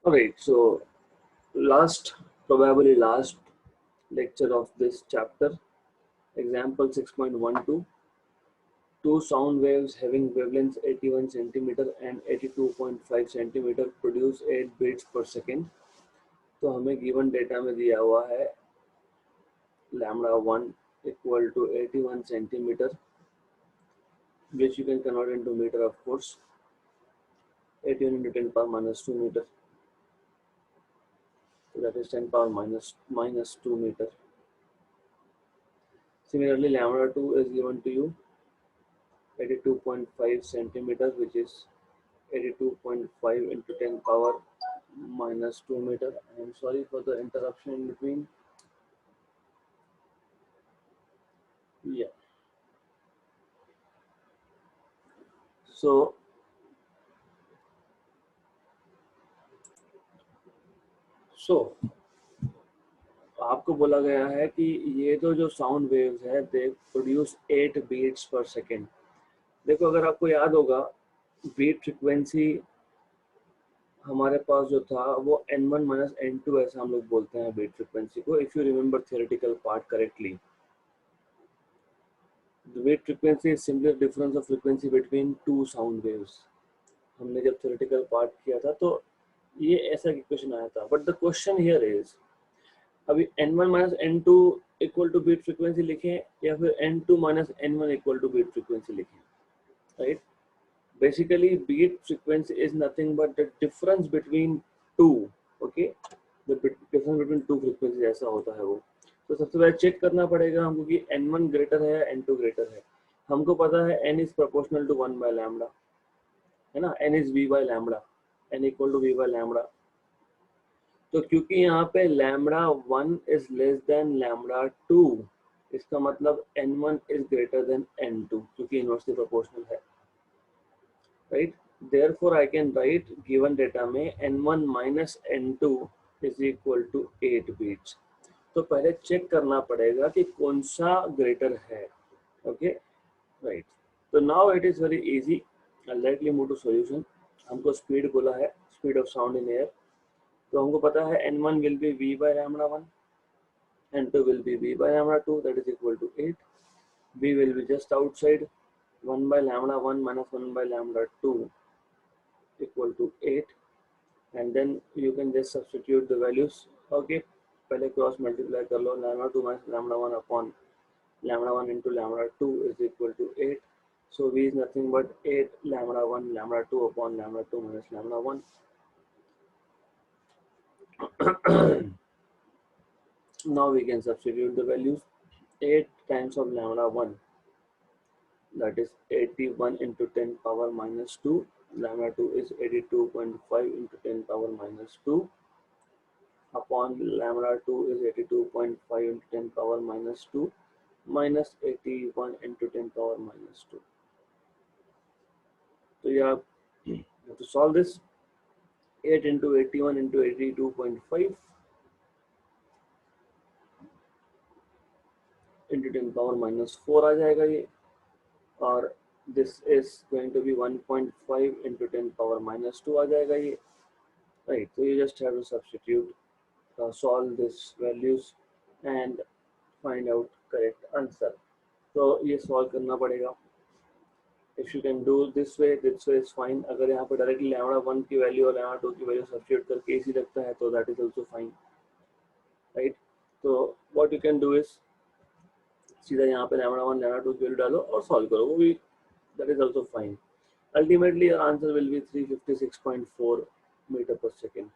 Alright, so probably last lecture of this chapter, example 6.12. Two sound waves having wavelengths 81 centimeter and 82.5 centimeter produce 8 beats per second. तो हमें given data में दिया हुआ है lambda 1 equal to 81 centimeter, which you can convert into meter, of course. 81 into 10 power minus 2 meter, so that is 10 power minus 2 meter. Similarly, lambda 2 is given to you 82.5 centimeter, which is 82.5 into 10 power minus 2 meter. I am sorry for the interruption in between. Yeah. So आपको बोला गया है कि ये तो जो sound waves है they produce 8 beats पर सेकेंड. देखो, अगर आपको याद होगा, बीट फ्रिक्वेंसी हमारे पास जो था वो n1 माइनस n2 ऐसा हम लोग बोलते हैं बीट फ्रिक्वेंसी को, if you remember theoretical part correctly. The beat frequency is simply the difference of frequency between two sound waves. हमने जब theoretical part किया था तो ये ऐसा क्वेश्चन आया था. But the question here is, अभी n1 minus n2 equal to beat frequency लिखें या फिर n2 minus n1 equal to beat frequency लिखें, right? Basically beat frequency is nothing but the difference between two, okay? The difference between two frequencies ऐसा होता है वो. तो सबसे पहले चेक करना पड़ेगा हमको कि n1 ग्रेटर है या n2 ग्रेटर है. हमको पता है n is proportional to 1 by lambda, है ना. n is v by lambda, n equal to v by lambda. तो क्योंकि यहाँ पे lambda 1 is less than lambda 2, इसका मतलब n1 is greater than n2, क्योंकि इनवर्सली प्रोपोर्शनल है, right. Therefore I can write given data में n1 minus n2 is equal to 8 beats. तो पहले चेक करना पड़ेगा कि कौन सा ग्रेटर है, ओके, राइट. तो now it is very easy. Lately move to solution. हमको स्पीड बोला है, speed of sound in air. तो हमको पता है n1 will be v by lambda 1, n2 will be v by lambda 2, that is equal to 8. v will be just outside, 1 by lambda 1 minus 1 by lambda 2 equal to 8. And then you can just substitute the values. Okay, पहले cross multiply कर लो. lambda 2 minus lambda 1 upon lambda 1 into lambda 2 is equal to 8. So v is nothing but 8 lambda 1 lambda 2 upon lambda 2 minus lambda 1. Now we can substitute the values. 8 times of lambda 1, that is 81 into 10 power minus 2. Lambda 2 is 82.5 into 10 power minus 2 upon lambda 2 is 82.5 into 10 power minus 2 minus 81 into 10 power minus 2. So you have to solve this. 8 into 81 into 82.5 into 10 power minus 4 आ जाएगा ये, और this is going to be 1.5 into 10 power minus 2 आ जाएगा ये, right. So you just have to substitute, solve these values and find out correct answer. तो ये solve करना पड़ेगा. If you can do this way is fine. अगर यहाँ पे directly lambda 1 की वैल्यू और लैम्बडा 2 की वैल्यू सब्स्टिट्यूट करके इजी लगता है तो that is also fine, right. तो what you can do is सीधा यहाँ पे लैम्बडा 1 लैम्बडा 2 की वैल्यू डालो और सॉल्व करो, वो भी that is also fine. Ultimately your answer will be 356.4 meter per second.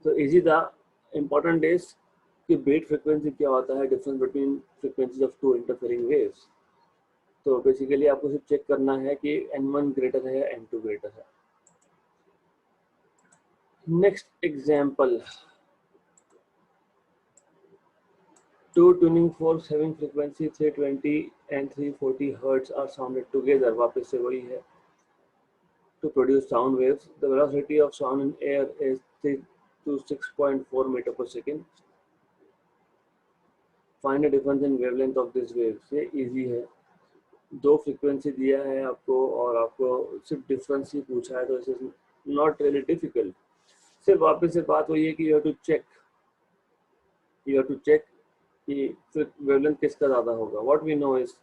So easy था. Important is कि बीट फ्रीक्वेंसी क्या होता है, difference between frequencies of two interfering waves. तो बेसिकली आपको सिर्फ चेक करना है कि n1 ग्रेटर है या n2 ग्रेटर है. Next example. Two tuning forks having frequency 320 and 340 hertz are sounded together. वापस से वही है. To produce sound waves, the velocity of sound in air is 3 to 6.4 meter per second. Find the difference in wavelength of this wave. ये easy है. दो frequency दिया है आपको और आपको सिर्फ डिफरेंस ही पूछा है, तो it is not really difficult. सिर्फ वापस से बात वही है कि यू हैव टू चेक कि वेवलेंथ किसका ज़्यादा होगा। What we know is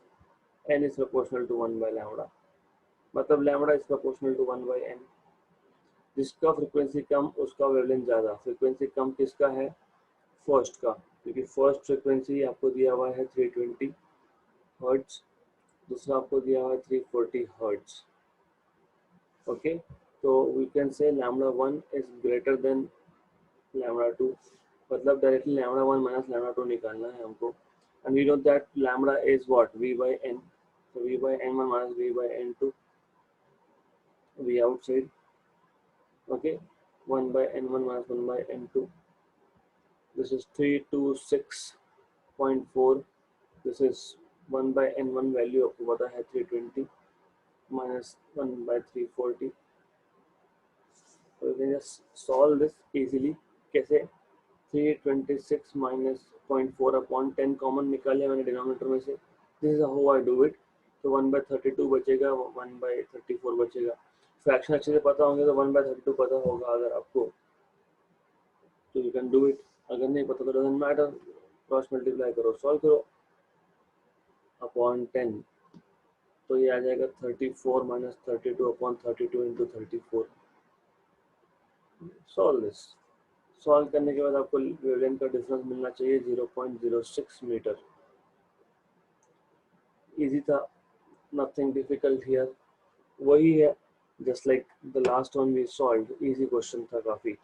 n is proportional to 1 by lambda, मतलब lambda is proportional to 1 by n। जिसका फ्रीक्वेंसी कम उसका वेवलेंथ ज़्यादा। फ्रीक्वेंसी कम किसका है? फर्स्ट का, क्योंकि फर्स्ट फ्रीक्वेंसी आपको दिया हुआ है 320 हर्ट्ज, दूसरा आपको दिया हुआ है 340 हर्ट्ज। ओके, तो we can say lambda 1 is greater than lambda 2, मतलब डायरेक्टली लैम्बडा 1 माइनस लैम्बडा 2 निकालना है हमको। And we know that lambda is what? v by n, so v by n1 minus v by n2, v outside, okay, 1 by n1 minus 1 by n2, this is 326.4, this is 1 by n1 value आपको पता है 320 minus 1 by 340, so you can just solve this easily। कैसे? 326 minus 0.4 upon 10 common निकाले मैंने denominator में से, this is how I do it. तो 1 by 32 बचेगा, 1 by 34 बचेगा। फ्रैक्शन अच्छे से पता होंगे तो 1 by 32 पता होगा अगर आपको, तो यू कैन डू इट। अगर नहीं पता तो डजंट मैटर, क्रॉस मल्टीप्लाई करो, सॉल्व करो अपॉन 10, तो ये आ जाएगा 34 minus 32 upon 32 into 34। Solve this. Solve करने के बाद आपको वेवलेंथ का डिफरेंस मिलना चाहिए 0.06 मीटर। इजी था, नथिंग डिफिकल्ट हियर, वही है just like the last one we solved, easy question था काफी।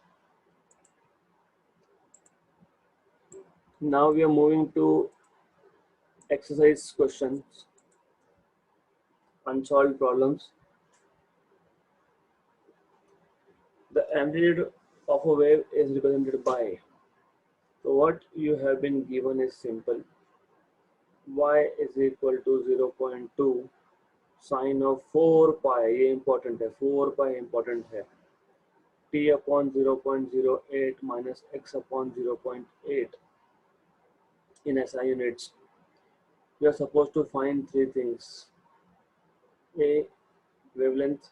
Now we are moving to exercise questions, unsolved problems। The amplitude of a wave is represented by, so what you have been given is simple, y is equal to 0.2 sine of 4 pi, ये important है, 4 pi important है, t upon 0.08 minus x upon 0.8 in SI units। We are supposed to find three things: A, wavelength,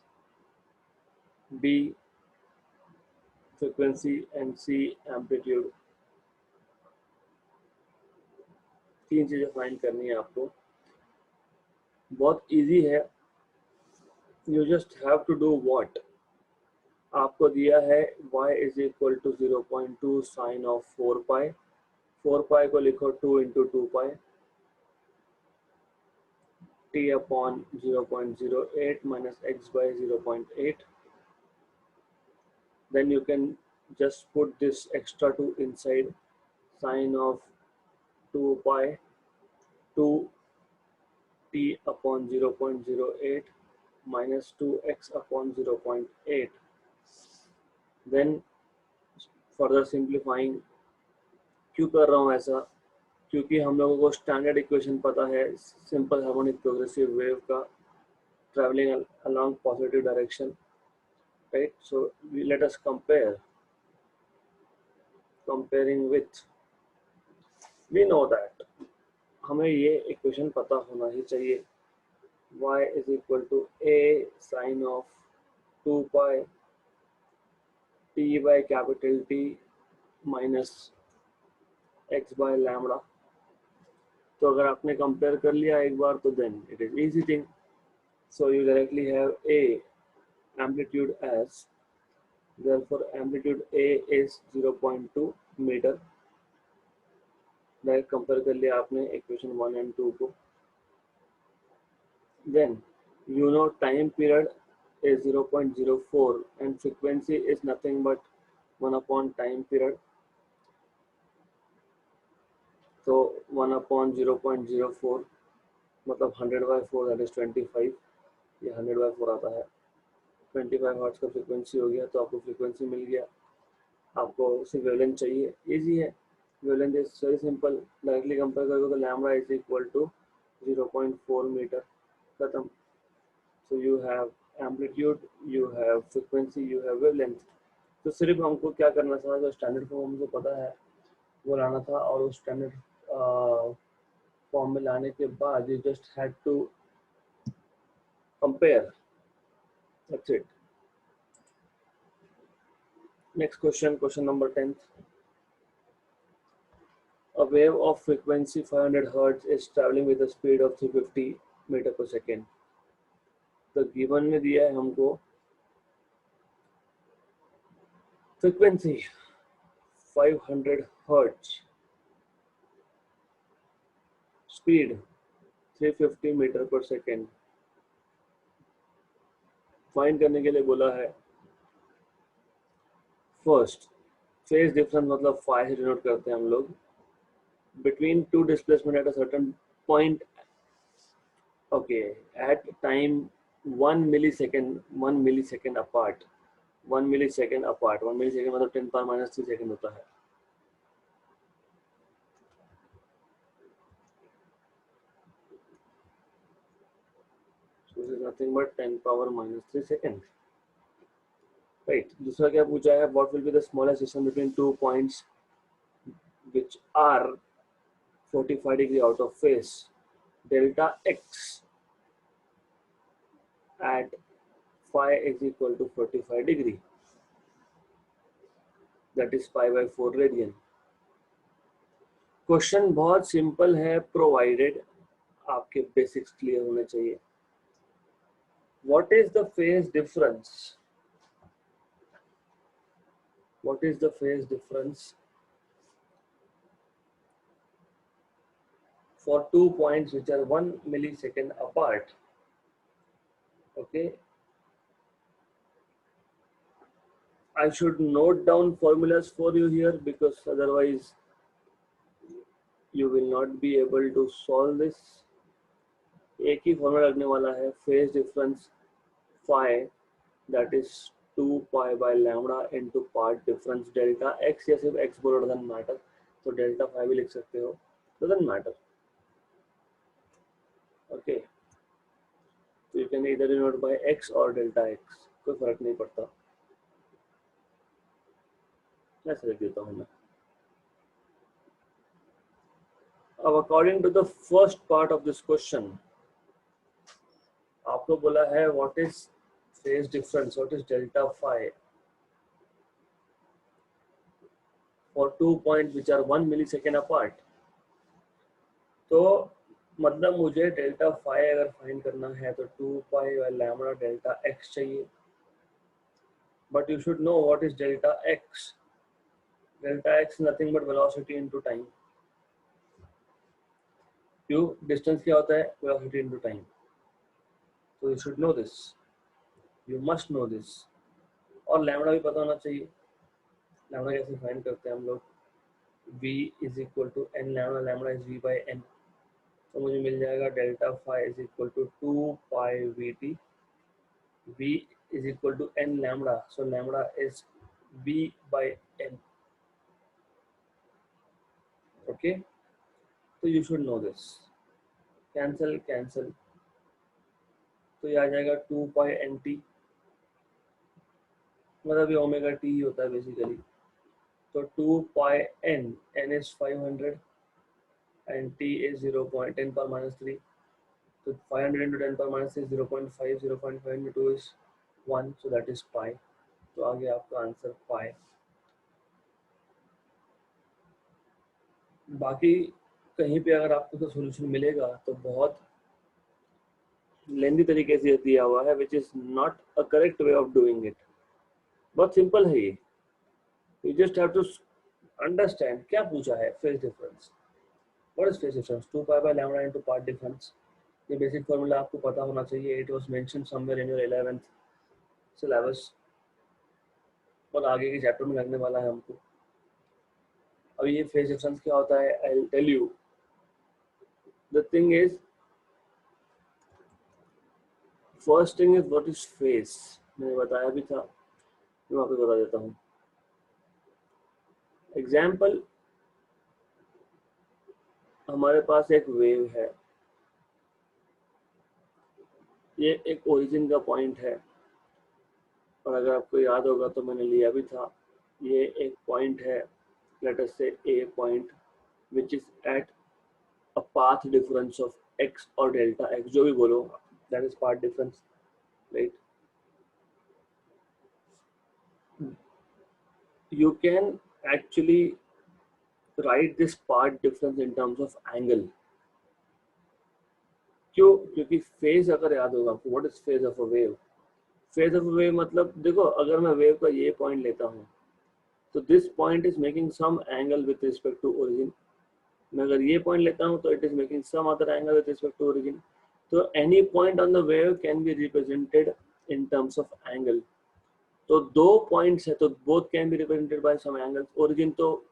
B, frequency, and C, amplitude। तीन चीजें find करनी है आपको, बहुत easy है। You just have to do what, आपको दिया है y is equal to 0.2 sine of 4 pi, 4 pi को लिखो 2 into 2 pi, t upon 0.08 minus x by 0.8, then you can just put this extra 2 inside, sine of 2 pi 2 t upon 0.08 minus 2x upon 0.8, then further simplifying। क्यों कर रहा हूँ ऐसा? क्योंकि हम लोगों को स्टैंडर्ड इक्वेशन पता है सिंपल हार्मोनिक प्रोग्रेसिव वेव का, travelling along positive direction, right? So let us comparing with, we know that हमें ये इक्वेशन पता होना ही चाहिए, y is equal to a sin of 2 pi t by capital T minus x by lambda। तो अगर आपने कंपेयर कर लिया एक बार तो then it is easy thing, so you directly have a amplitude as, therefore amplitude a is 0.2 metre. Direct compare कर लिया आपने इक्वेशन 1 and 2 को। Then you know time period is 0.04 and frequency is nothing but 1 upon time period, so 1 upon 0.04 मतलब 100 by 4 that is 25, ये 100 by 4 आता है, 25 hertz का frequency हो गया, तो आपको फ्रीक्वेंसी मिल गया। आपको सिर्फ वेवलेंथ चाहिए, इजी है, wavelength is very simple, directly compare करोगे तो lambda is equal to 0.4 metre, खत्म। So you have amplitude, you have frequency, you have wavelength। तो सिर्फ हमको क्या करना था, जो स्टैंडर्ड फॉर्म हमको पता है वो लाना था, और उस स्टैंडर्ड फॉर्म में लाने के बाद you just had to compare. That's it. Next question, question number 10. A wave of frequency 500 hertz is traveling with a speed of 350 metre per second. तो गिवन में दिया है हमको frequency 500 hertz, speed 350 metre per second. Find करने के लिए बोला है फर्स्ट फेज डिफरेंस, मतलब फाइ से डिनोट करते हैं हम लोग, between two displacement at a certain point. Okay, at time 1 millisecond apart. 1 millisecond apart, 1 millisecond मतलब 10 पावर माइनस 3 सेकेंड होता है. So this is nothing but 10 power minus 3 seconds. Right. दूसरा क्या पूछा है? What will be the smallest distance between 2 points which are 45 degree out of phase? Delta x at phi is equal to 45 degree. That is pi by 4 radian. Question बहुत simple है, provided आपके basics clear होने चाहिए. What is the phase difference? What is the phase difference for 2 points which are 1 millisecond apart? Okay, I should note down formulas for you here because otherwise you will not be able to solve this. एक ही formula लगने वाला है, phase difference phi, that is 2 pi by lambda into path difference delta x, या सिर्फ x बोलो doesn't matter, तो delta phi भी लिख सकते हो, डजंट मैटर. ओके, तो यू कैन इधर डिनोट बाय एक्स और डेल्टा एक्स, कोई फर्क नहीं पड़ता. ऐसे लिख देता हूँ मैं. अब according to the first part of this question, आपको बोला है what is phase difference, what is delta phi for 2 point which are 1 millisecond apart. तो मतलब मुझे डेल्टा फाई अगर फाइंड करना है तो 2 pi by lambda delta x चाहिए. But you should know what is delta x. Delta x nothing but velocity into time. क्यों? Distance क्या होता है? Velocity into time. तो you should know this, you must know this. और lambda भी पता होना चाहिए. लैम्बडा कैसे फाइंड करते हैं हम लोग? v is equal to N lambda, lambda is v by N. तो मुझे मिल जाएगा delta phi is equal to 2 pi v t. v is equal to n lambda, so lambda is v by n. Okay, so you should know this. Cancel cancel, तो ये आ जाएगा 2 pi N T, मतलब ये omega T ही होता है basically. तो 2 pi n, n is 500 and t is 0.10 पर minus 3. तो 500 into 10 पर minus 3 0.5, 0.5 into 2 is 1, so that is pi. तो आ गया आपका आंसर पाई. बाकी कहीं पे अगर आपको तो सॉल्यूशन मिलेगा तो बहुत लेंदी तरीके से दिया हुआ है, which is not a correct way of doing it. बहुत सिंपल है ये. You just have to understand क्या पूछा है. Phase difference, what is phase difference? 2 pi by lambda into path difference. ये बेसिक फार्मूला आपको पता होना चाहिए. It was mentioned somewhere in your 11th syllabus और आगे के चैप्टर में लगने वाला है हमको. अब ये फेज डिफरेंस क्या होता है? I will tell you. The thing is, first thing is what is phase. मैंने बताया भी था, मैं वापस बता देता हूँ. एग्जाम्पल, हमारे पास एक वेव है, ये एक ओरिजिन का पॉइंट है, और अगर आपको याद होगा तो मैंने लिया भी था, ये एक पॉइंट है, let us say a point which is at a path difference of x और डेल्टा एक्स, जो भी बोलो, That is part difference, right? You can actually write this part difference in terms of angle. क्यों? क्योंकि phase अगर याद होगा आपको, what is phase of a wave? Phase of a wave मतलब देखो, अगर मैं वेव का ये पॉइंट लेता हूँ तो this point is making some angle with respect to origin. मैं अगर ये पॉइंट लेता हूँ तो it is making some other angle with respect to origin. तो any point on the wave can be represented in terms of angle. तो दो points है तो both can be represented by some angle. Origin तो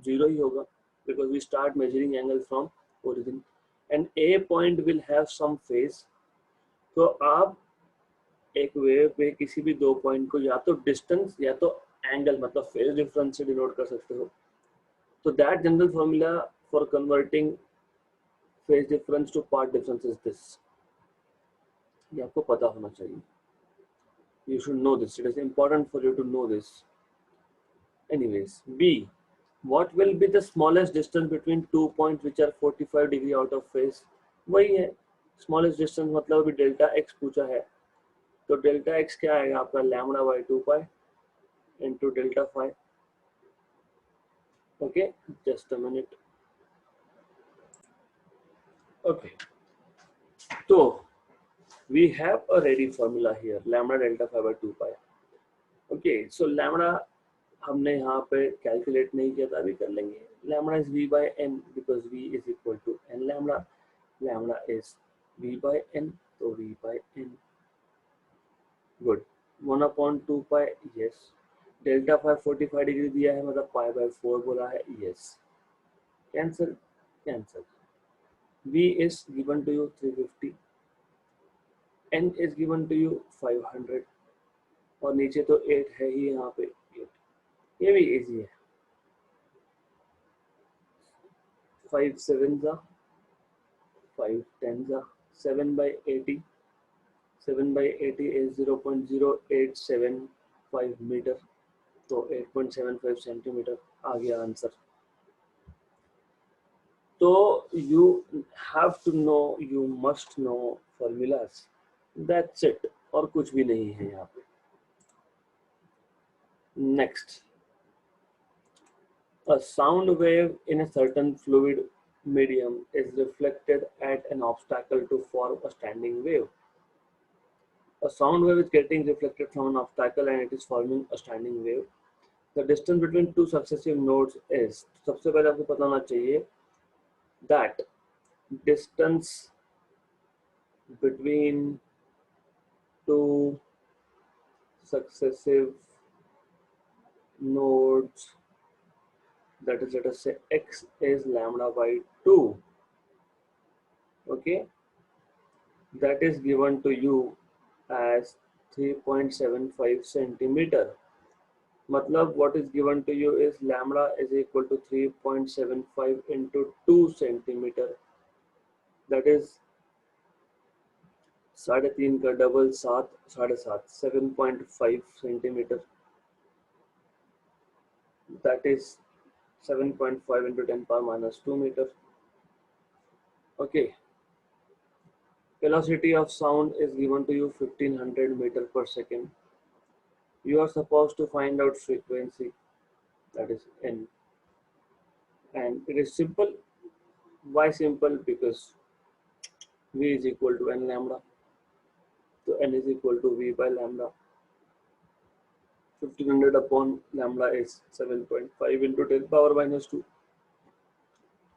zero ही होगा because we start measuring angle from origin and a point will have some phase। तो आप एक वेव पे किसी भी दो पॉइंट को या तो डिस्टेंस या तो एंगल मतलब फेज डिफरेंस से डिनोट कर सकते हो। तो that general formula for converting phase difference to path difference is this. ये आपको पता होना चाहिए। You should know this. It is important for you to know this. Anyways, B. What will be the smallest distance between two points which are 45 degree out of phase? वही है smallest distance, मतलब अभी delta x पूछा है तो delta x क्या आएगा आपका? Lambda by 2 pi into delta phi. Okay, just a minute. Okay, तो we have a ready formula here, lambda delta phi by 2 pi। Okay, so lambda हमने यहाँ पे कैलकुलेट नहीं किया था, अभी कर लेंगे। Lambda is v by n because v is equal to n lambda। Lambda is v by n, तो v by n। Good. 1 upon 2 pi, yes। Delta phi 45 degree दिया है मतलब पाई बाय 4 बोला है, yes। Cancel cancel. v is given to you 350, n is given to you 500 और नीचे तो 8 है ही यहाँ पे 8। ये भी इजी है। 5 7 जा 5 10 जा 7 by 80। 7 by 80 is 0.0875 मीटर, तो 8.75 सेंटीमीटर आ गया आंसर। तो you have to know, you must know formulas, that's it, और कुछ भी नहीं है यहाँ पे। Next, a sound wave in a certain fluid medium is reflected at an obstacle to form a standing wave। A sound wave is getting reflected from an obstacle and it is forming a standing wave। The distance between two successive nodes is, सबसे पहले आपको पता होना चाहिए that distance between two successive nodes, that is, let us say x is lambda by 2। Okay, that is given to you as 3.75 centimeter। मतलब what is given to you is lambda is equal to 3.75 into 2 centimeter, that is 3.5 का double 7, 7.5, 7.5 centimetre, that is 7.5 into 10 power minus 2 meter। Okay, velocity of sound is given to you 1500 meter per second। You are supposed to find out frequency, that is n, and it is simple। Why simple? Because v is equal to n lambda, so n is equal to v by lambda। 1500 upon lambda is 7.5 into 10 power minus 2।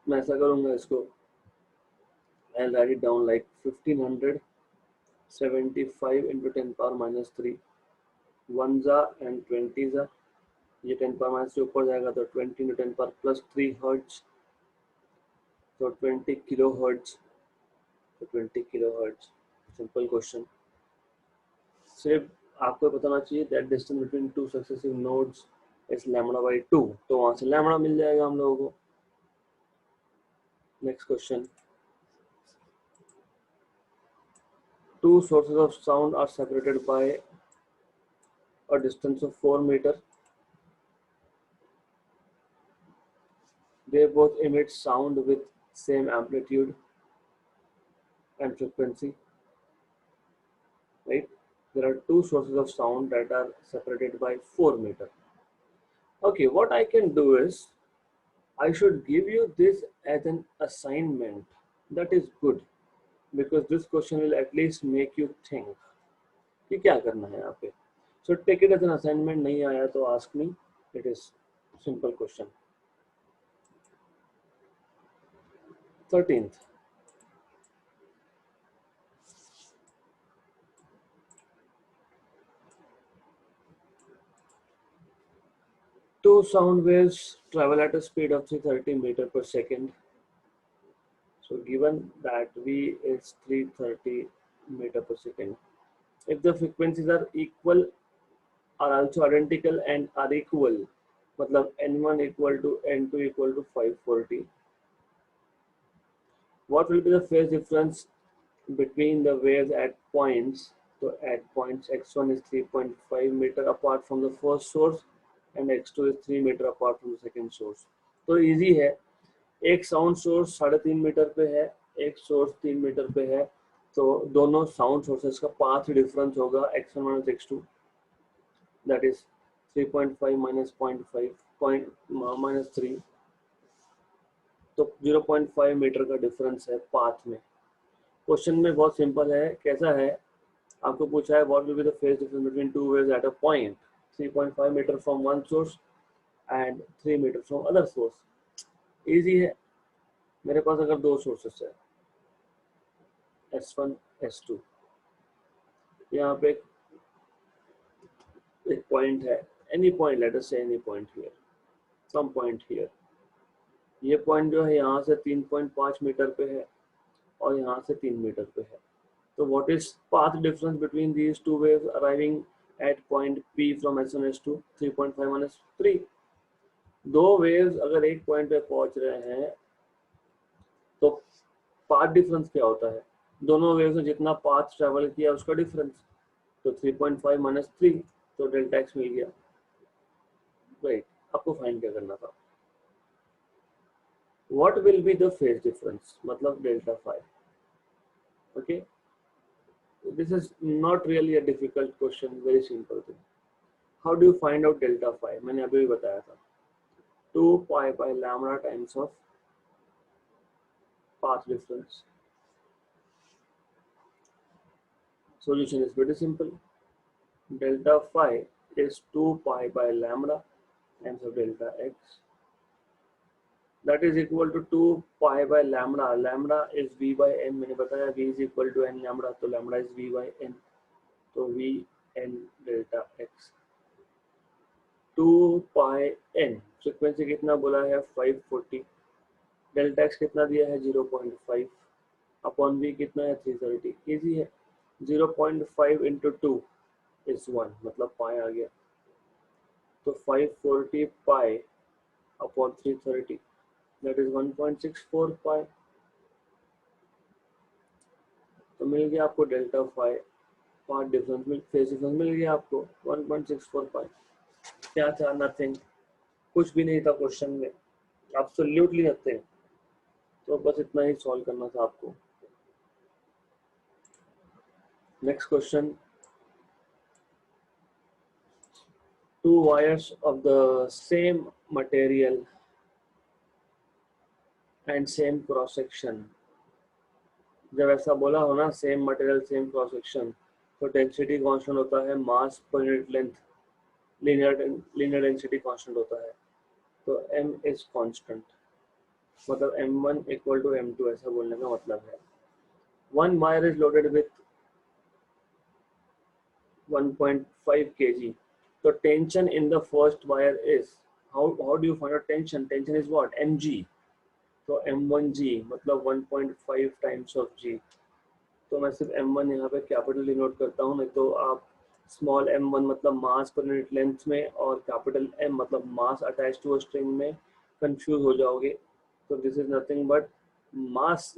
मैं ऐसा करूँगा इसको, I'll write it down like 1575 into 10 power minus 3, 1 जा and 20 जा, ये 10 power minus से ऊपर जाएगा तो 20 into 10 power plus 3 हर्ट्ज, तो 20 किलो हर्ट्ज, तो 20 किलो हर्ट्ज। Simple question. सिर्फ आपको बताना चाहिए that distance between two successive nodes is lambda by 2, तो वहां से लैम्बडा मिल जाएगा हम लोगों को। Next question, two sources of sound are separated by a distance of 4 meter। They both emit sound with same amplitude and frequency। right? There are two sources of sound that are separated by 4 meter. Okay, what I can do is I should give you this as an assignment. That is good because this question will at least make you think कि क्या करना है यहाँ पे. So take it as an assignment. नहीं आया तो ask me. It is simple question. 13th. Two sound waves travel at a speed of 330 meter per second. So given that V is 330 meter per second, if the frequencies are equal, are also identical and are equal, मतलब N1 equal to N2 equal to 540, what will be the phase difference between the waves at points? So at points x1 is 3.5 meter apart from the first source and x2 is 3 meter apart from the second source. तो easy है, एक sound source 3.5 metre पे है, एक source 3 metre पे है, तो दोनों साउंड सोर्सेस का पाथ डिफरेंस होगा x1 minus x2, that is 3.5 minus 0.5 minus 3, तो 0.5 मीटर का डिफरेंस है पाथ में. क्वेश्चन में बहुत सिंपल है. कैसा है, आपको पूछा है what will be the phase difference between two waves at a point 3.5 metre from one source and 3 metre from other source. Easy है. मेरे पास अगर दो सोर्सेस है S1 S2, यहाँ पे एक पॉइंट है, any point, let us say any point here, some point here. ये पॉइंट जो है यहाँ से 3.5 मीटर पे है और यहाँ से 3 मीटर पे है. तो what is path difference between these two waves arriving at point P from S1 S2? 3.5 minus 3. दो वेव्स अगर एक पॉइंट पे पहुंच रहे हैं तो पाथ डिफरेंस क्या होता है? दोनों वेव्स ने जितना पाथ ट्रेवल किया उसका डिफरेंस. तो 3.5 माइनस 3, तो डेल्टा एक्स मिल गया. राइट, आपको फाइंड क्या करना था? What will be the phase difference, मतलब delta phi. Okay, this is not really a difficult question, very simple thing. How do you find out delta phi? मैंने अभी भी बताया था, 2 pi by lambda times of path difference. Solution is very simple. Delta phi is 2 pi by lambda times of delta x. That is equal to 2 pi by lambda. Lambda is v by n. मैंने बताया v is equal to n lambda, तो lambda is v by n. तो v n delta x. 2 pi n. Frequency कितना बोला है? 540. Delta x कितना दिया है? 0.5. अपॉन v कितना है? 330. इजी है. 0.5 into 2 is 1, मतलब पाई आ गया. तो 540 पाई अपॉन 330, that is 1.64 पाई. तो मिल गया आपको डेल्टा फाई. पाथ डिफरेंस मिल, फेज डिफरेंस मिल गया आपको 1.64 पाई. क्या था? नथिंग, कुछ भी नहीं था क्वेश्चन में, एब्सोल्युटली नथिंग. तो बस इतना ही सॉल्व करना था आपको. Next question. Two wires of the same material and same cross section. जब ऐसा बोला हो ना, same material same cross section, तो डेंसिटी कांस्टेंट होता है mass per unit length. Linear density constant होता है. तो m इज कांस्टेंट, मतलब m1 इक्वल टू m2, ऐसा बोलने का मतलब है. One wire is loaded with 1.5 kg. तो tension in the first wire is, how do you find out tension? Tension is what? mg. तो m1g मतलब 1.5 टाइम्स ऑफ g. तो मैं सिर्फ m1 यहाँ पे कैपिटल डिनोट करता हूँ, नहीं तो आप स्मॉल m1 मतलब मास पर यूनिट लेंथ में और कैपिटल M मतलब mass attach to a string में कंफ्यूज हो जाओगे. तो this is nothing but mass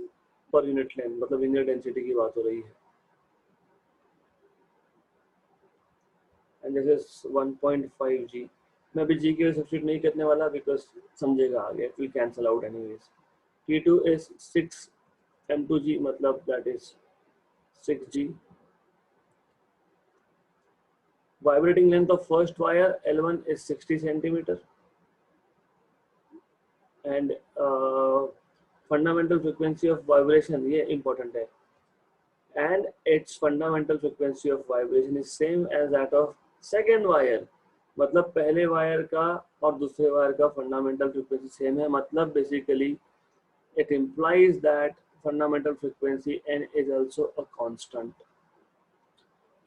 per unit length, मतलब लीनियर डेंसिटी की बात हो रही है. And this is 1.5 g. मैं अभी g के लिए सब्स्टिट्यूट नहीं करने वाला बिकॉज समझेगा आगे, it will cancel out anyways. T2 is 6 m2g, मतलब that is 6g. Vibrating length of first wire L1 is 60 centimeter, and fundamental frequency of vibration, ये important है, and its fundamental frequency of vibration is same as that of second wire. मतलब पहले wire का और दूसरे wire का fundamental frequency same है, मतलब basically it implies that fundamental frequency n is also a constant.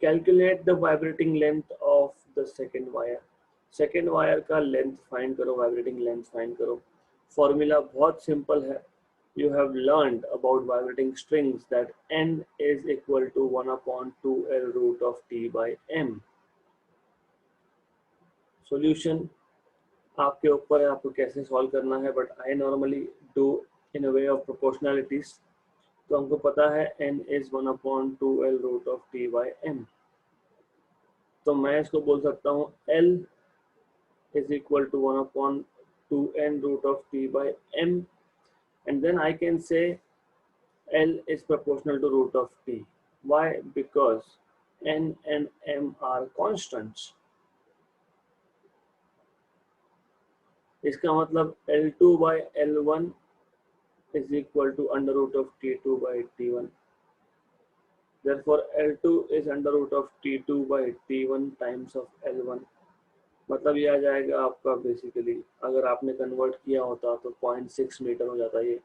Calculate the vibrating length of the second wire. Second wire का length find करो, vibrating length find करो. Formula बहुत simple है. You have learned about vibrating strings that n is equal to 1 upon 2L root of T by m. Solution आपके ऊपर है, आपको कैसे सॉल्व करना है, but I normally do in a way of proportionalities. तो हमको पता है n is 1 upon 2L root of T by m. तो मैं इसको बोल सकता हूँ L is equal to 1 upon 2n root of T by m, and then I can say L is proportional to root of T. Why? Because n and m are constants. इसका मतलब L2 by L1 is equal to under root of T2 by T1. Therefore, L2 is under root of T2 by T1 times of L1. मतलब ये आ जाएगा आपका basically, अगर आपने convert किया होता तो 0.6 मीटर हो जाता ये.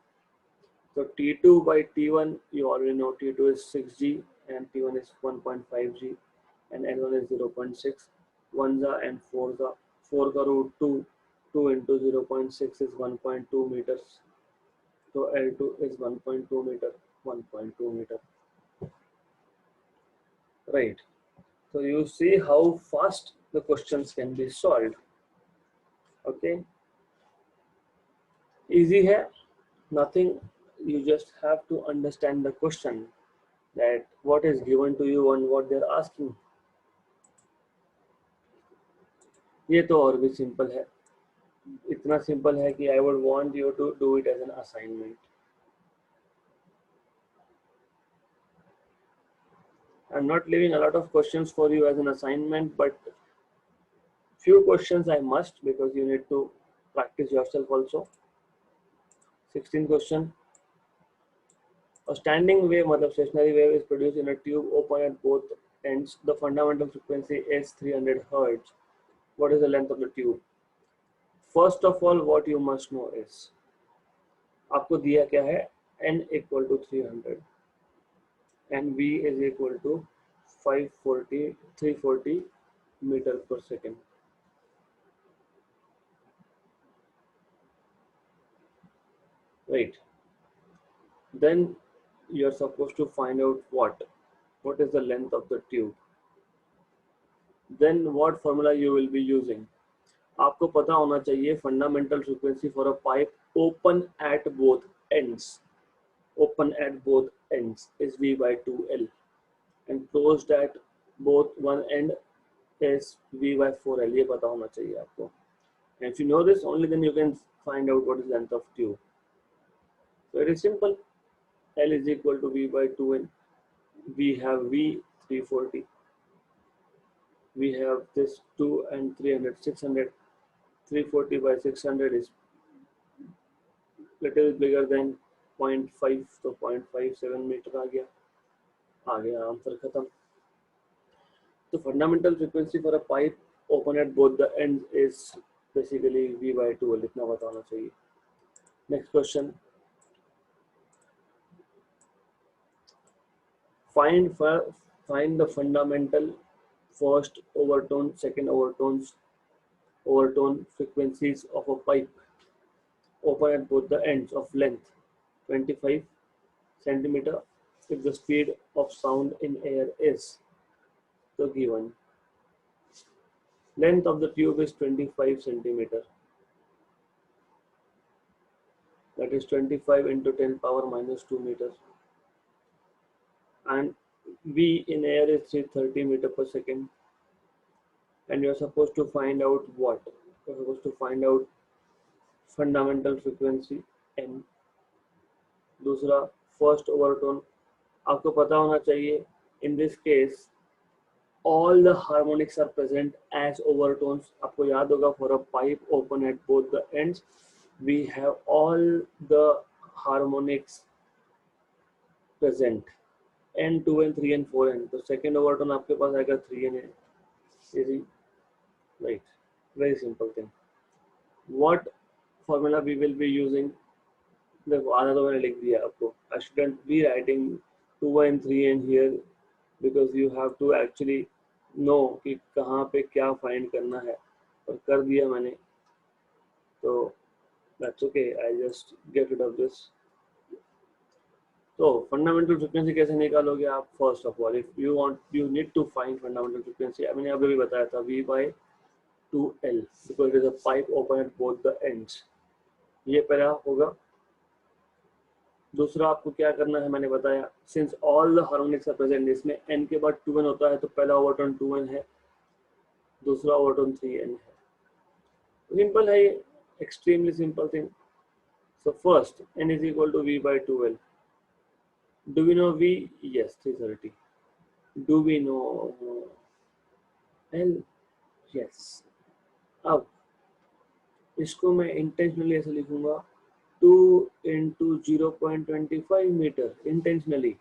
तो T2 by T1, you already know T2 is 6G and T1 is 1.5G and L1 is 0.6. 1 and 4 4 का root 2, 2 into 0.6 is 1.2 meters. So L2 is 1.2 meter, 1.2 meter. Right. So you see how fast the questions can be solved. Okay. Easy है, nothing. You just have to understand the question, that what is given to you and what they're asking. ये तो और भी simple है. इतना simple है कि I would want you to do it as an assignment. I'm not leaving a lot of questions for you as an assignment, but few questions I must, because you need to practice yourself also. 16th question. A standing wave, मतलब stationary wave, is produced in a tube open at both ends. The fundamental frequency is 300 Hz. What is the length of the tube? First of all, what you must know is, आपको दिया क्या है, n equal to 300 and v is equal to 340 meter per second. Right. Then you're supposed to find out what is the length of the tube. Then what formula you will be using. आपको पता होना चाहिए fundamental frequency for a pipe open at both ends. Open at both ends is V by 2L, and closed at both one end is V by 4L. ये पता होना चाहिए आपको. And if you know this, only then you can find out what is length of tube. So it is simple. L is equal to V by 2N. We have V 340. We have this 2 and 300, 600. 340 by 600 is little bigger than 0.5, तो 0.57 metre आ गया answer खत्म. तो fundamental frequency for a pipe open at both the ends is basically V by 2L. इतना बताना चाहिए. Next question. Find the fundamental first overtone, second overtone frequencies of a pipe open at both the ends of length 25 centimeter if the speed of sound in air is the given. Length of the tube is 25 centimeter. That is 25 into 10 power minus 2 meters. And V in air is 330 meter per second. And you're supposed to find out what? You're supposed to find out fundamental frequency n. दूसरा first overtone आपको पता होना चाहिए. In this case all the harmonics are present as overtones. आपको याद होगा for a pipe open at both the ends we have all the harmonics present n 2 n 3 n 4 n. तो second overtone आपके पास आएगा 3 n है. Easy, right? Very simple thing. What formula we will be using? देखो आधा तो मैंने लिख दिया आपको. I shouldn't be writing 2 and 3 and here because you have to actually know कि कहाँ पे क्या फाइंड करना है, और कर दिया मैंने, तो that's okay. I just get rid of this. तो फंडामेंटल फ्रीक्वेंसी कैसे निकालोगे आप? First of all if you want you need to find fundamental frequency. मैंने अभी भी बताया था V by 2L because it is a pipe open at both the ends. ये पहला होगा. दूसरा आपको क्या करना है मैंने बताया, since all the harmonics are present, इसमें n के बाद 2n होता है, तो पहला ओवरटोन 2n है, दूसरा ओवरटोन 3n है. सिंपल है ये, extremely simple thing. So first n is equal to V by 2L. Do we know V? Yes, 330. Do we know L? Yes. अब इसको मैं इंटेंशनली ऐसे लिखूंगा 2 into 0.25 meter. Intentionally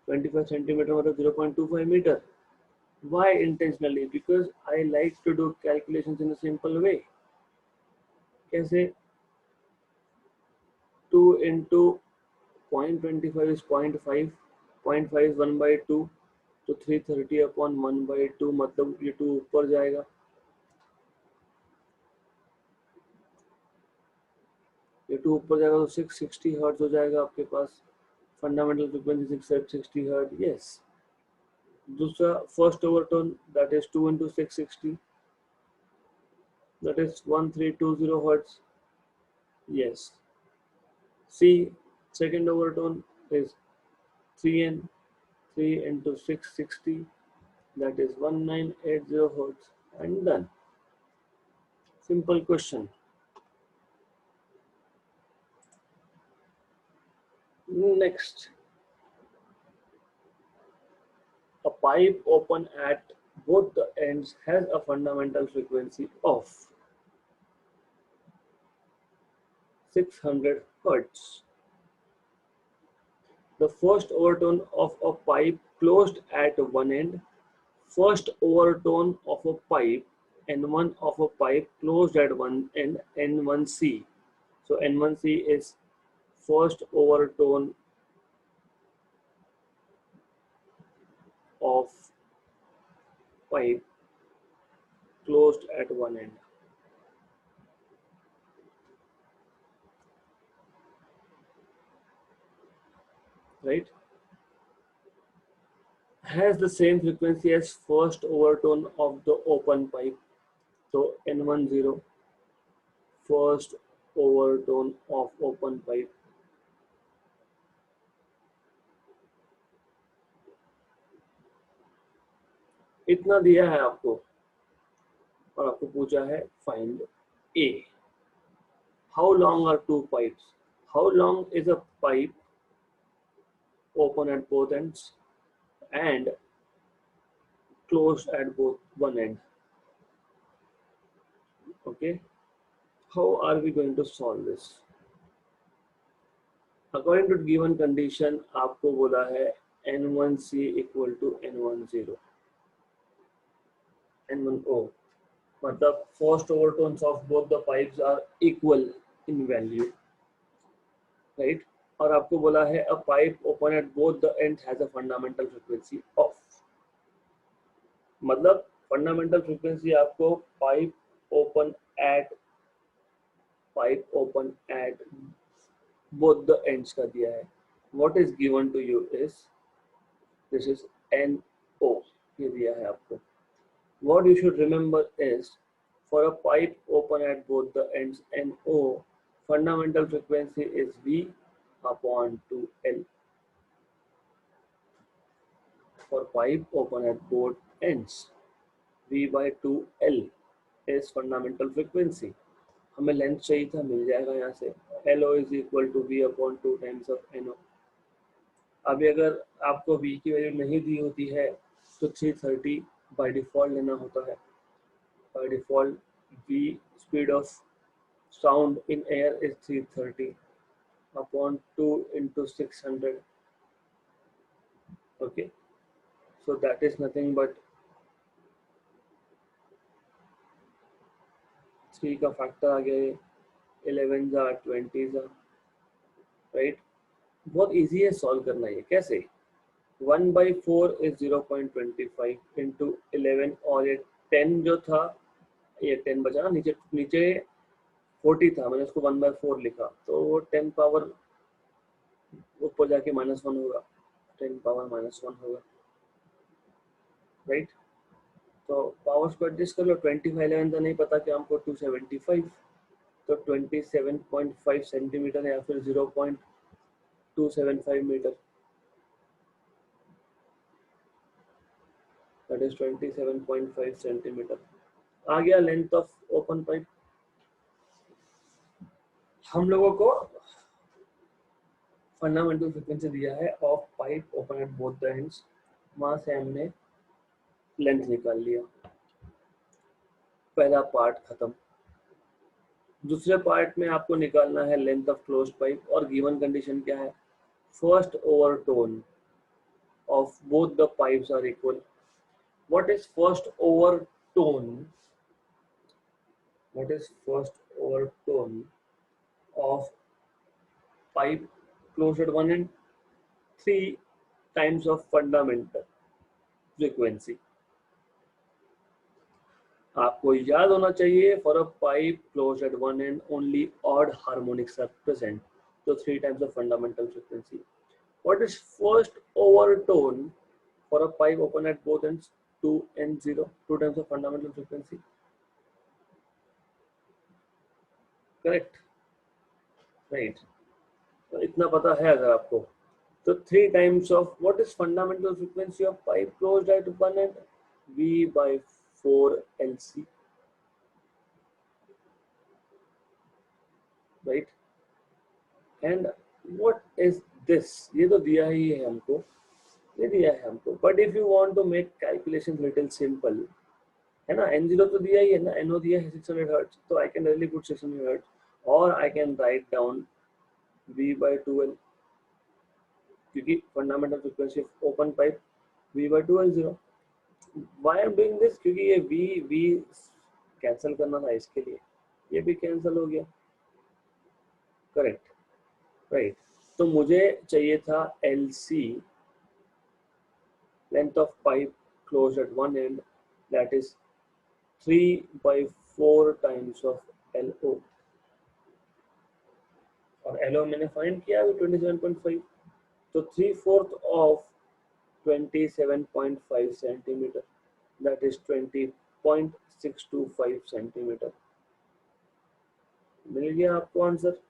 25 centimeter मतलब 0.25 meter. Why intentionally? Because I like to do calculations in a simple way. कैसे? 2 into 0.25 is 0.5. 0.5 is 1 by 2. तो 330 upon 1 by 2 मतलब ये 2 ऊपर जाएगा. ये 2 ऊपर जाएगा तो 660 हर्ट्ज हो जाएगा आपके पास. Fundamental frequency 660 hertz. यस. दूसरा first overtone that is 2 into 660, that is 1320 hertz. Yes. C, second overtone is 3n, 3 into 660, that is 1980 hertz, and done. Simple question. Next, a pipe open at both the ends has a fundamental frequency of 600 hertz. The first overtone of a pipe closed at one end, first overtone of a pipe N1 of a pipe closed at one end, N1C. So N1C is first overtone of pipe closed at one end. Right? Has the same frequency as first overtone of the open pipe. So N10, first overtone of open pipe. इतना दिया है आपको और आपको पूछा है find A. How long are two pipes? How long is a pipe open at both ends and closed at both one end? Okay. How are we going to solve this? According to given condition, आपको बोला है N1C equal to N10, N10. मतलब first overtones of both the pipes are equal in value, right? और आपको बोला है a pipe open at both the ends has a fundamental frequency of. मतलब fundamental frequency आपको pipe open at both the ends का दिया है. What is given to you is this is NO, ये दिया है आपको. What you should remember is for a pipe open at both the ends NO, fundamental frequency is V upon 2L. For pipe open at both ends, V by 2L is fundamental frequency. हमें length चाहिए था, मिल जाएगा यहाँ से. LO is equal to V upon 2 times of NO. अभी अगर आपको V की वैल्यू नहीं दी होती है तो 330 बाय डिफॉल्ट लेना होता है। By default v speed of sound in air is 330 upon 2 into 600. Okay, so that is nothing but 3 का फैक्टर आ गया, 11 जा 20 जा, राइट। बहुत इजी है सॉल्व करना। ये कैसे, 1/4 इज 0.25 इंटू 11, और ये 10 जो था, ये 10 बचा ना, नीचे नीचे 40 था, मैंने उसको 1/4 लिखा, तो वो 10 पावर ऊपर जाके -1 होगा, 10 पावर -1 होगा, राइट। तो पावर को एडजस्ट कर लो, 25 11 का नहीं पता कि हमको 275, तो 27.5 सेंटीमीटर या फिर 0.275 मीटर, दैट इज 27.5 सेंटीमीटर। आ गया लेंथ ऑफ ओपन पाइप। हम लोगों को फंडामेंटल फ्रीक्वेंसी दिया है of pipe open at both the ends, वहां से हमने लेंथ निकाल लिया, पहला पार्ट खत्म। दूसरे पार्ट में आपको निकालना है लेंथ ऑफ क्लोज पाइप, और गिवन कंडीशन क्या है, first overtone of both the pipes are equal. What is first overtone? What is first overtone of pipe closed at one end? 3 times of fundamental frequency. आपको याद होना चाहिए, for a pipe closed at one end only odd harmonics are present, तो 3 times of fundamental frequency. What is first overtone for a pipe open at both ends? 2 and 0, 2 times of fundamental frequency. Correct, right. तो इतना पता है अगर आपको, तो 3 times of what is fundamental frequency of pipe closed at one end? V/4 LC, right? And what is this? ये तो दिया ही है हमको, ये दिया है हमको, but if you want to make calculations little simple, है ना, N0 तो दिया ही है ना, NO दिया है 600 Hz, तो I can really put 600 Hz, or I can write down V/2L, क्योंकि fundamental frequency of open pipe V/2L0. Why I'm doing this? क्योंकि ये V कैंसिल करना था इसके लिए, ये भी कैंसिल हो गया, करेक्ट, राइट। तो मुझे चाहिए था LC, length of pipe close at one end, that is 3/4 times of LO, और LO मैंने फाइंड किया है 27.5, तो 3/4 ऑफ 27.5 सेंटीमीटर, दैट इज 20.625 सेंटीमीटर। मिल गया आपको answer.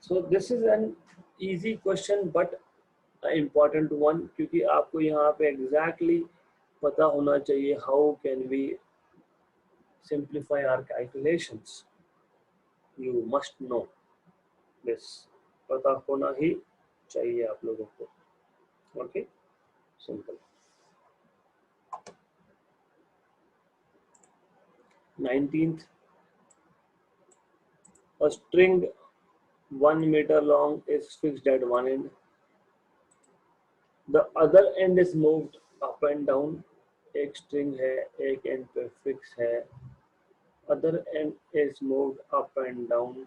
So this is an easy question but important one, क्योंकि आपको यहाँ पे एग्जैक्टली पता होना चाहिए how can we simplify our calculations. You must know this, पता होना ही चाहिए आप लोगों को। Okay, simple. 19th, a string 1 meter long is fixed at one end, the other end is moved up and down। एक स्ट्रिंग है, एक एंड पे फिक्स है, other and is moved up and down,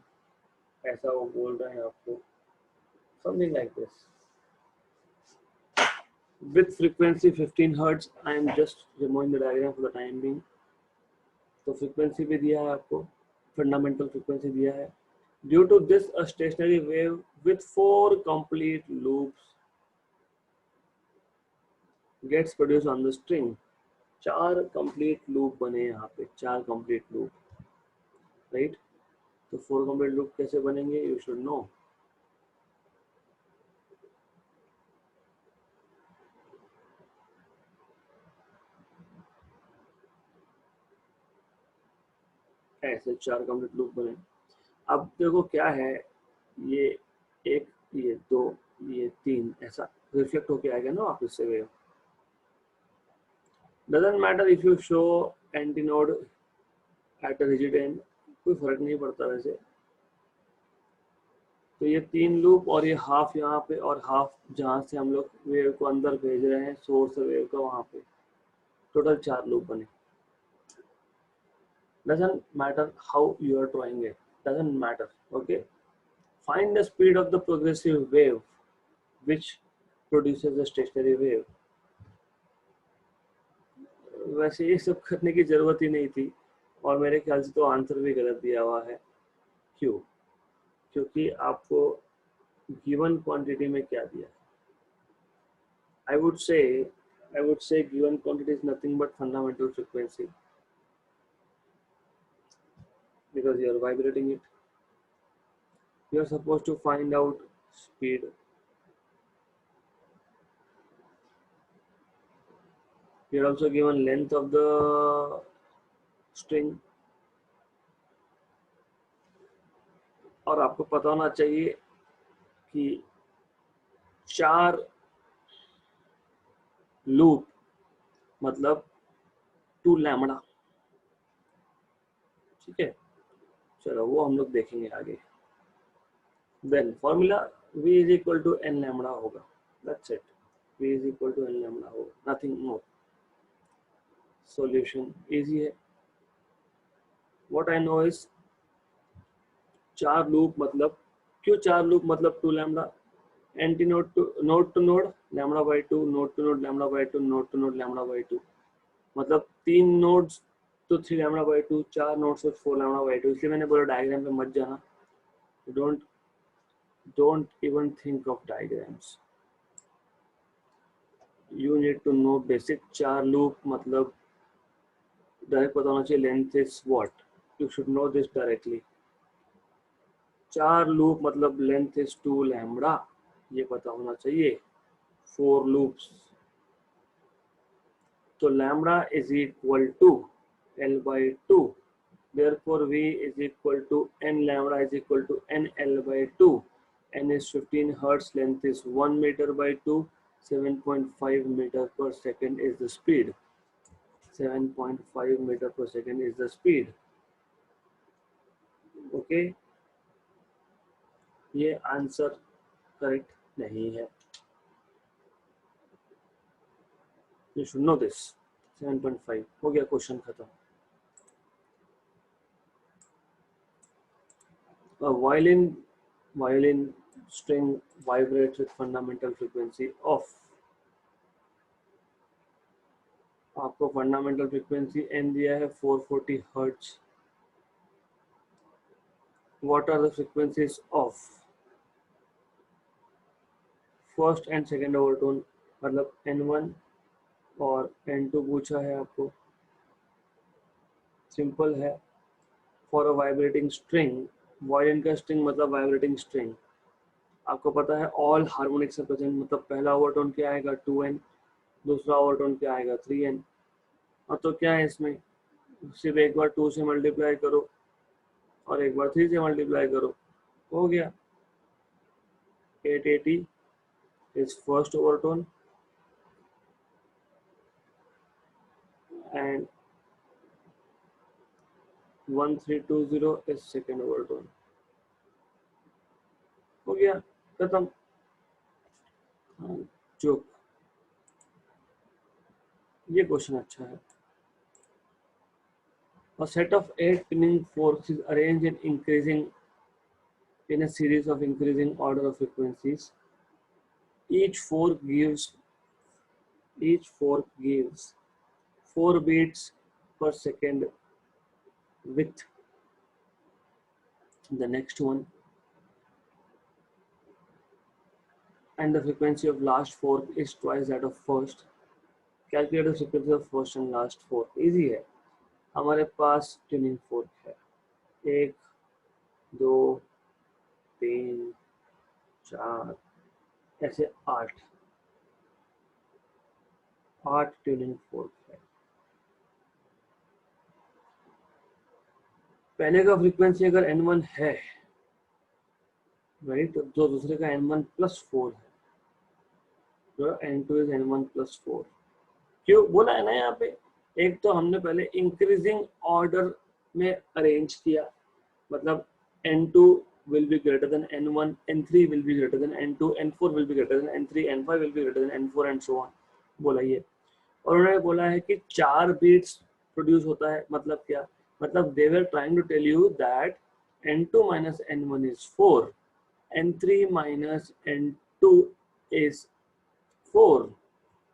ऐसा वो बोल रहे हैं आपको, something like this, with frequency 15 Hz. I am just removing the diagram for the time being. तो फ्रीक्वेंसी भी दिया है आपको, फंडामेंटल फ्रीक्वेंसी दिया है। Due to this a stationary wave with 4 complete loops gets produced on the string। 4 complete loop बने यहाँ पे, 4 कंप्लीट लूप, राइट। तो 4 कंप्लीट लूप कैसे बनेंगे, यू शुड नो। ऐसे 4 कंप्लीट लूप बने। अब देखो क्या है, ये 1, ये 2, ये 3, ऐसा रिफ्लेक्ट होके आएगा ना वापस से wave, doesn't matter if you show antinode at a rigid and, कोई फर्क नहीं पड़ता वैसे। तो ये 3 लूप और ये हाफ यहाँ पे और हाफ जहाँ से हम लोग वेव को अंदर भेज रहे हैं सोर्स वेव का वहाँ पे, टोटल 4 लूप बने। Doesn't matter how you are drawing it, doesn't matter. Okay, find the speed of the progressive wave which produces a stationary wave. वैसे ये सब करने की जरूरत ही नहीं थी और मेरे ख्याल से तो आंसर भी गलत दिया हुआ है। क्यों? क्योंकि आपको गिवन क्वांटिटी में क्या दिया है? I would say given quantity is nothing but fundamental frequency because you are vibrating it. You are supposed to find out speed. You are also given length of the string और आपको पता होना चाहिए कि 4 लूप मतलब 2 lambda. ठीक है, चलो वो हम लोग देखेंगे आगे। Then formula v is equal to n lambda होगा, that's it. v is equal to n lambda होगा, नथिंग मोर। सॉल्यूशन इजी है। What I know is 4 loop मतलब, क्यों 4 लूप मतलब 2 lambda? Antinode to node lambda by 2, node to node lambda by 2, node to node lambda by 2, मतलब 3 nodes तो 3 lambda by 2, 4 nodes तो 4 lambda by 2। इसलिए मैंने बोला डायग्राम पे मत जाना, don't even think of diagrams, you need to know basic। 4 loop मतलब डायरेक्ट पता होना चाहिए length is what, you should know this directly. 4 loop मतलब लेंथ इज 2 लैम्बडा, ये पता होना चाहिए। 4 लूप्स तो lambda is equal to L by 2, therefore V is equal to n lambda is equal to n L by 2, n is 15 hertz, length is 1 meter by 2, 7.5 meter per second is the speed, 7.5 meter per second is the speed। okay, ये answer correct नहीं है, you should know this। 7.5 हो गया, question खत्म। A violin string vibrates with fundamental frequency of, आपको fundamental frequency n दिया है 440 hertz. What are the frequencies of first and second overtone, मतलब n1 और n2 पूछा है आपको। सिंपल है। For a vibrating string, violin का स्ट्रिंग मतलब वाइब्रेटिंग स्ट्रिंग, आपको पता है ऑल हार्मोनिक्स प्रेजेंट, मतलब पहला ओवरटोन क्या आएगा 2n, दूसरा ओवरटोन क्या आएगा 3n। और तो क्या है इसमें, सिर्फ एक बार 2 से मल्टीप्लाई करो और एक बार 3 से मल्टीप्लाई करो, हो गया। 880 is first overtone and 1320 is second overtone। हो गया, खत्म। जोक, ये क्वेश्चन अच्छा है। A set of 8 pinning forks is arranged in a series of increasing order of frequencies. Each fork gives 4 beats per second with the next one, and the frequency of last fork is twice that of first। Calculate the frequency of first and last fork। Easy है, हमारे पास tuning fork है 1 2 3 4 ऐसे 8 tuning fork है। पहले का frequency अगर n1 है right, तो दूसरे का n1 + 4 है, जो n2 is n1 + 4। क्यों बोला है ना यहाँ पे, एक तो हमने पहले इंक्रीजिंग ऑर्डर में अरेंज किया, मतलब n2 will be greater than n1, n3 will be greater than n2, n4 will be greater than n3, n5 will be greater than n4 and so on बोला ये। और उन्होंने बोला है कि 4 बीट्स प्रोड्यूस होता है, मतलब क्या, मतलब they were trying to tell you that n2 minus n1 is 4, n3 minus n2 is 4,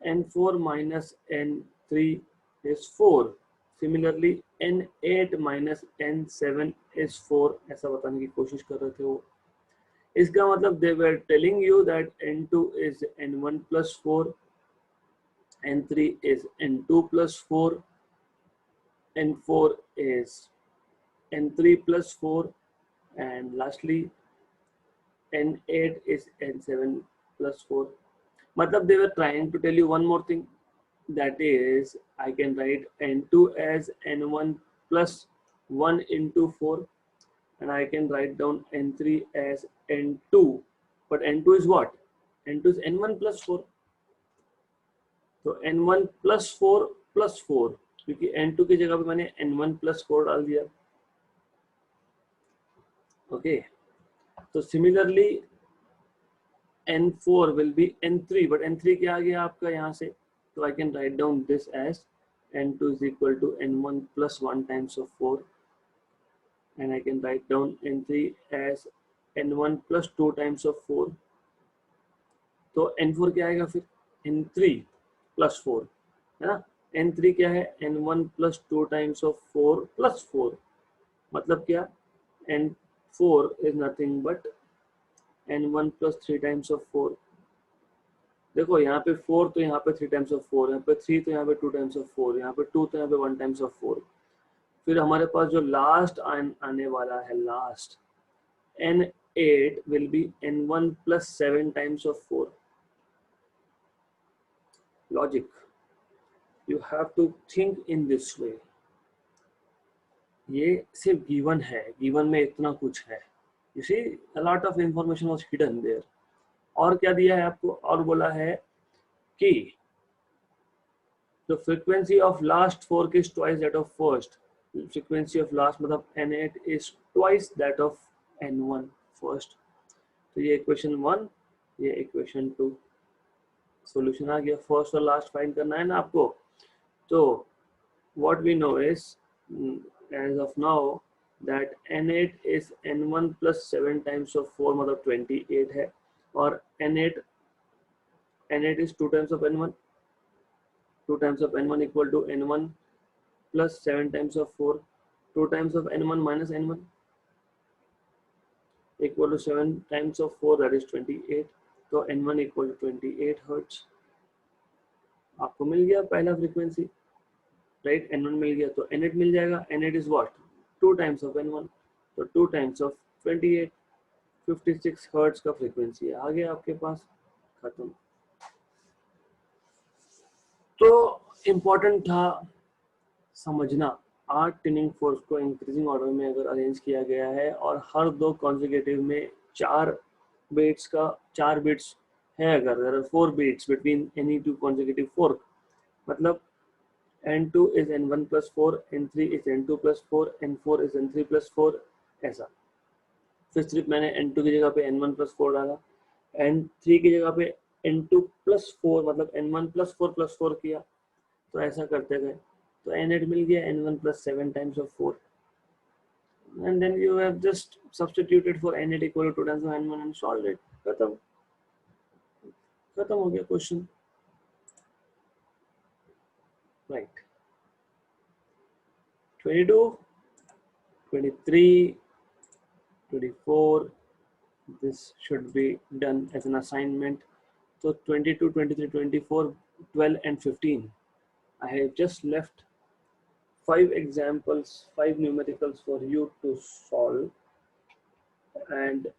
n4 minus n3 is 4, similarly n8 minus n7 is 4, ऐसा बताने की कोशिश कर रहे थे वो। इसका मतलब they were telling you that n2 is n1 plus 4, n3 is n2 plus 4, n4 is n3 plus 4, and lastly n8 is n7 plus 4. मतलब they were trying to tell you one more thing, that is I can write n2 as n1 plus 1 into 4, and I can write down n3 as n2, but n2 is what, n2 is n1 plus 4, तो n1 plus 4 plus 4, क्योंकि n2 की जगह पे मैंने n1 plus 4 डाल दिया। Okay, तो similarly n4 will be n3, but n3 क्या आ गया आपका यहाँ से, तो I can write down this as n2 is equal to n1 plus 1 times of 4, and I can write down n3 as n1 plus 2 times of 4, तो n4 क्या आएगा फिर, n3 plus 4 है ना, n3 क्या है, n1 plus 2 times of 4 plus 4, मतलब क्या, n4 is nothing but n1 plus 3 times of 4, देखो यहाँ पे 4 तो यहाँ पे 3 टाइम्स ऑफ 4, यहाँ पे 3 तो यहाँ पे 2 टाइम्स ऑफ 4, यहाँ पे 2 तो यहाँ पे 1 टाइम्स ऑफ 4, फिर हमारे पास जो लास्ट आने वाला है, last n8 will be n1 plus 7 times of 4. Logic, you have to think in this way. ये सिर्फ गिवन है, गिवन में इतना कुछ है, you see a lot of information was hidden there. और क्या दिया है आपको, और बोला है कि the frequency of last fork is twice that of first, frequency of last मतलब n8 is twice that of n1 first, तो ये इक्वेशन 1, ये इक्वेशन 2, सॉल्यूशन आ गया। फर्स्ट और लास्ट फाइंड करना है ना आपको, तो what we know is as of now that n8 is n1 plus 7 times of 4 मतलब 28 है, और n8 is 2 times of n1, 2 times of n1 equal to n1 plus 7 times of 4, 2 times of n1 minus n1 equal to 7 times of 4, that is 28, तो n1 equal to 28 hertz. आपको मिल गया पहला frequency, right, n1 मिल गया, तो n8 मिल जाएगा, n8 is what, 2 times of n1, तो 2 times of 28, 56 hertz का frequency आ गया आपके पास, खत्म। तो इम्पोर्टेंट था समझना, 8 ट्यूनिंग फोर्स को इंक्रीजिंग ऑर्डर में अगर अरेंज किया गया है और हर 2 कॉन्सेक्यूटिव में 4 बीट्स है, अगर there are 4 beats between any 2 consecutive fork, मतलब n2 is n1 plus 4, n3 is n2 plus 4, n4 is n3 plus 4, ऐसा। फिर सिर्फ मैंने n2 की जगह पे n1 plus 4 डाला, n3 की जगह पे n2 plus 4 मतलब n1 plus 4 plus 4 किया, तो ऐसा करते गए, तो n8 मिल गया n1 plus 7 times of 4, and then you have just substituted for n8 equal to 2 times of n1 and solved it, खत्म हो गया question, right. 22, 23, 24, this should be done as an assignment. So 22, 23, 24, 12 and 15, I have just left 5 examples, 5 numericals for you to solve, and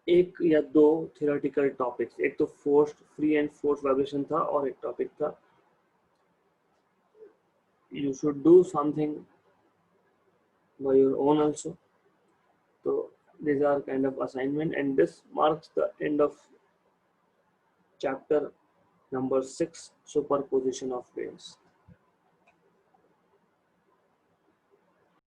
एक या दो theoretical topics, एक तो forced free and forced vibration था, और एक topic था you should do something by your own also. So these are kind of assignment, and this marks the end of chapter Number 6, superposition of waves.